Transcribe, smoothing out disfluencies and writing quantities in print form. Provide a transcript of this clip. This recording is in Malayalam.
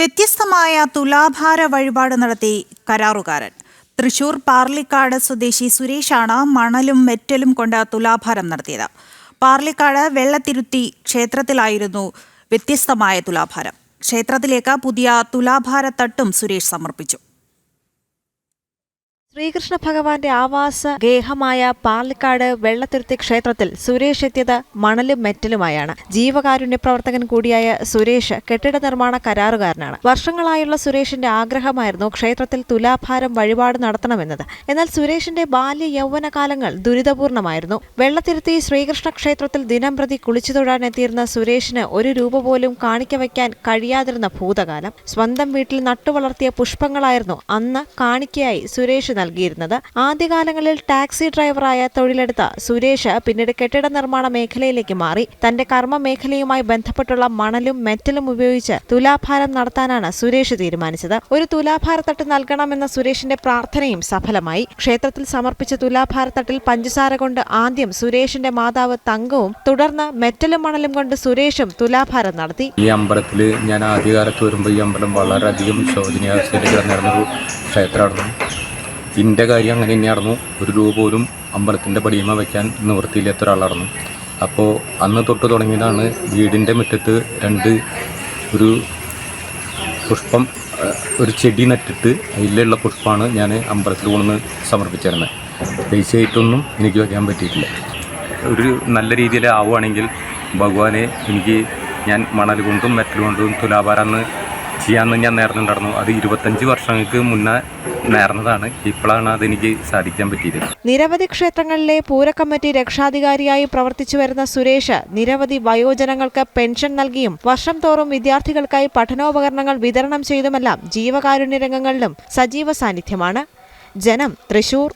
വ്യത്യസ്തമായ തുലാഭാര വഴിപാട് നടത്തി കരാറുകാരൻ. തൃശൂർ പാർലിക്കാട് സ്വദേശി സുരേഷാണ് മണലും മെറ്റലും കൊണ്ട് തുലാഭാരം നടത്തിയത്. പാർലിക്കാട് വെള്ളത്തിരുത്തി ക്ഷേത്രത്തിലായിരുന്നു വ്യത്യസ്തമായ തുലാഭാരം. ക്ഷേത്രത്തിലേക്ക് പുതിയ തുലാഭാരത്തട്ടും സുരേഷ് സമർപ്പിച്ചു. ശ്രീകൃഷ്ണ ഭഗവാന്റെ ആവാസ ഗേഹമായ പാർലിക്കാട് വെള്ളത്തിരുത്തി ക്ഷേത്രത്തിൽ സുരേഷ് എത്തിയത് മണലും മെറ്റലുമായാണ്. ജീവകാരുണ്യ പ്രവർത്തകൻ കൂടിയായ സുരേഷ് കെട്ടിട നിർമ്മാണ കരാറുകാരനാണ്. വർഷങ്ങളായുള്ള സുരേഷിന്റെ ആഗ്രഹമായിരുന്നു ക്ഷേത്രത്തിൽ തുലാഭാരം വഴിപാട് നടത്തണമെന്നത്. എന്നാൽ സുരേഷിന്റെ ബാല്യ യൗവന കാലങ്ങൾ ദുരിതപൂർണമായിരുന്നു. വെള്ളത്തിരുത്തി ശ്രീകൃഷ്ണ ക്ഷേത്രത്തിൽ ദിനംപ്രതി കുളിച്ചു തൊഴാൻ എത്തിയിരുന്ന സുരേഷിന് ഒരു രൂപ പോലും കാണിക്ക വയ്ക്കാൻ കഴിയാതിരുന്ന ഭൂതകാലം. സ്വന്തം വീട്ടിൽ നട്ടുവളർത്തിയ പുഷ്പങ്ങളായിരുന്നു അന്ന് കാണിക്കയായി സുരേഷ് നൽകിയിരുന്നത്. ആദ്യകാലങ്ങളിൽ ടാക്സി ഡ്രൈവറായ തൊഴിലെടുത്ത സുരേഷ് പിന്നീട് കെട്ടിട നിർമ്മാണ മേഖലയിലേക്ക് മാറി. തന്റെ കർമ്മ മേഖലയുമായി ബന്ധപ്പെട്ടുള്ള മണലും മെറ്റലും ഉപയോഗിച്ച് തുലാഭാരം നടത്താനാണ് സുരേഷ് തീരുമാനിച്ചത്. ഒരു തുലാഭാരത്തട്ട് നൽകണമെന്ന സുരേഷിന്റെ പ്രാർത്ഥനയും സഫലമായി. ക്ഷേത്രത്തിൽ സമർപ്പിച്ച തുലാഭാരത്തട്ടിൽ പഞ്ചസാര കൊണ്ട് ആദ്യം സുരേഷിന്റെ മാതാവ് തങ്കവും തുടർന്ന് മെറ്റലും മണലും കൊണ്ട് സുരേഷും തുലാഭാരം നടത്തി. ഈ അമ്പലത്തിൽ ഞാൻ ആദ്യകാലത്ത് വരുമ്പോൾ ഈ അമ്പലം വളരെയധികം ശോചനീയാവസ്ഥയിൽ കിടന്നിരുന്നൊരു ക്ഷേത്രമായിരുന്നു. ഇതിൻ്റെ കാര്യം അങ്ങനെ തന്നെയായിരുന്നു. ഒരു രൂപ പോലും അമ്പലത്തിൻ്റെ പടിയുമ വയ്ക്കാൻ നിവൃത്തിയില്ലാത്ത ഒരാളായിരുന്നു. അപ്പോൾ അന്ന് തൊട്ട് തുടങ്ങിയതാണ് വീടിൻ്റെ മുറ്റത്ത് ഒരു പുഷ്പം ഒരു ചെടി നട്ടിട്ട് അതിലുള്ള പുഷ്പമാണ് ഞാൻ അമ്പലത്തിൽ കൊണ്ടുവന്ന് സമർപ്പിച്ചിരുന്നത്. പൈസയായിട്ടൊന്നും എനിക്ക് വയ്ക്കാൻ പറ്റിയിട്ടില്ല. ഒരു നല്ല രീതിയിൽ ആവുകയാണെങ്കിൽ ഭഗവാനെ ഞാൻ മണൽ കൊണ്ടും മെറ്റൽ കൊണ്ടും തുലാഭാരം ചെയ്യാമെന്ന് ഞാൻ നേർന്നുണ്ടായിരുന്നു. അത് 25 വർഷങ്ങൾക്ക് മുന്നേ നേർന്നതാണ്. ഇപ്പോഴാണ് അതെനിക്ക് സാധിക്കാൻ പറ്റിയത്. നിരവധി ക്ഷേത്രങ്ങളിലെ പൂരക്കമ്മിറ്റി രക്ഷാധികാരിയായി പ്രവർത്തിച്ചു വരുന്ന സുരേഷ് നിരവധി വയോജനങ്ങൾക്ക് പെൻഷൻ നൽകിയും വർഷം തോറും വിദ്യാർത്ഥികൾക്കായി പഠനോപകരണങ്ങൾ വിതരണം ചെയ്തുമെല്ലാം ജീവകാരുണ്യ രംഗങ്ങളിലും സജീവ സാന്നിധ്യമാണ്. ജനം, തൃശൂർ.